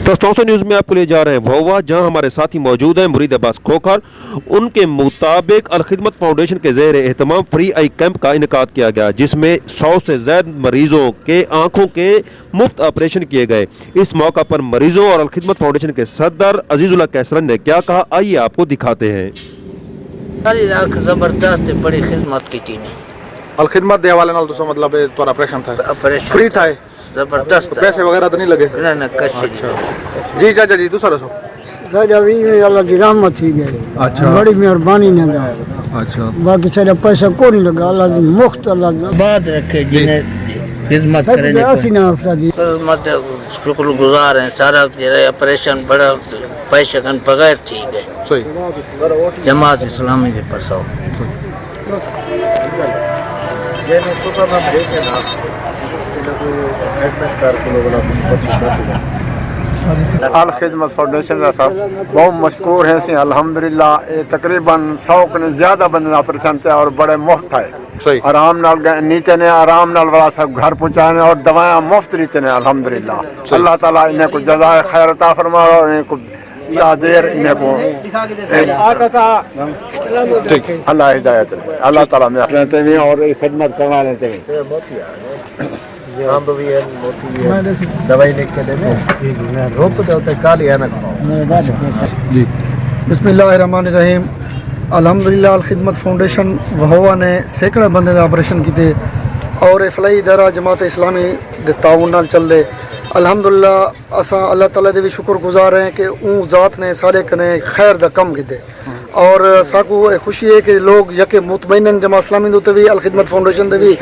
दोस्तों न्यूज़ में आपको ले जा रहे हैं भोवा, जहां हमारे साथी मौजूद हैं मुरीद अब्बास खोखर। उनके मुताबिक अल खिदमत फाउंडेशन के ज़ेर एहतमाम फ्री आई कैंप का इनेकाद किया गया, जिसमें 100 से ज़्यादा मरीज़ों के आँखों के मुफ्त ऑपरेशन किए गए। इस मौका पर मरीज़ों और अल खिदमत फाउंडेशन के सदर अजीजुल्लाह कैसरन ने क्या कहा, आइए आपको दिखाते हैं। जबरदस्त बड़ी खिदमत की थी अल खिदमत दे हवाले नाल तो मतलब तोरा ऑपरेशन था, ऑपरेशन फ्री था, जबरदस्त पैसे वगैरह तो नहीं लगे? ना कश अच्छा जी चाचा जी दूसरा दसो। साडा भी अल्लाह की रहमत थी गई। अच्छा बड़ी मेहरबानी ने दा। अच्छा बाकी सारा पैसा को नहीं लगा, अल्लाह की मुफ्त अल्लाह बात रखे जिन्हें खिदमत करने खिदमत शुक्रगुजार हैं। सारा ऑपरेशन बड़ा पैसे कन बगैर ठीक है। सही जमात इस्लामी के परसाओ अल खिदमत फाउंडेशन का सब बहुत मशहूर है सी अल्हम्दुलिल्लाह। ये तकरीबन 100 ने ज्यादा बंदे ऑपरेशन थे और बड़े मुफ्त है। सही आराम नाल नीचे ने आराम नाल वाला सब घर पहुंचाने और दवाएं मुफ्त रीते ने अल्हम्दुलिल्लाह। अल्लाह ताला इन्हें को जज़ाए खैर अता फरमाए और इन्हें को या देर इन्हें को ठीक अल्लाह हिदायत दे। अल्लाह ताला में रहते भी और खिदमत करवा लेते हैं। दवाई लिख के देने रोक दे होते काली है ना जी। बिस्मिल्लाहिर्रहमानिर्रहीम। अल्हम्दुलिल्लाह अल खिदमत फाउंडेशन वहोवा ने सैकड़े बंदे का ऑपरेशन किए और फलाई इदारा जमात इस्लामी दे ताउन नाल चल रहे। अल्हम्दुलिल्लाह असा अल्लाह ताला दे भी शुक्रगुजार हैं कि ऊँ ज़ात ने सारे कने खैर दा कम किते और साकू खुशी है कि लोग यके मुतमईनन जमात इस्लामी दे भी अल खिदमत फाउंडेशन दे भी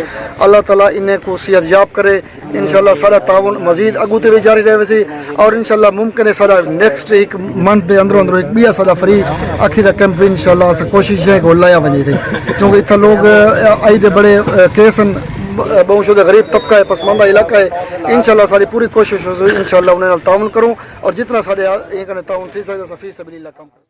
अल्लाह ताला इन्हें को सेहतयाब करे। इंशाल्लाह सारा ताउन मजीद अगू ते भी जारी रहे वैसे और इंशाल्लाह मुमकिन है सारा नेक्स्ट एक मंथ दे अंदरों अंदरों एक बिया सारा फ्री आखी दा कैंप इंशाल्लाह अस कोशिश है को लाया वने थे, क्योंकि इतना लोग आई दे बड़े केसन बहुशुदा गरीब तबका है, पसमानदा इलाका है। इंशाल्लाह सारी पूरी कोशिश हो इंशाल्लाह उन्हें ताउन करूँ और जितना सारे ताउन थी सकता सफी सबीलिल्लाह काम करूँ।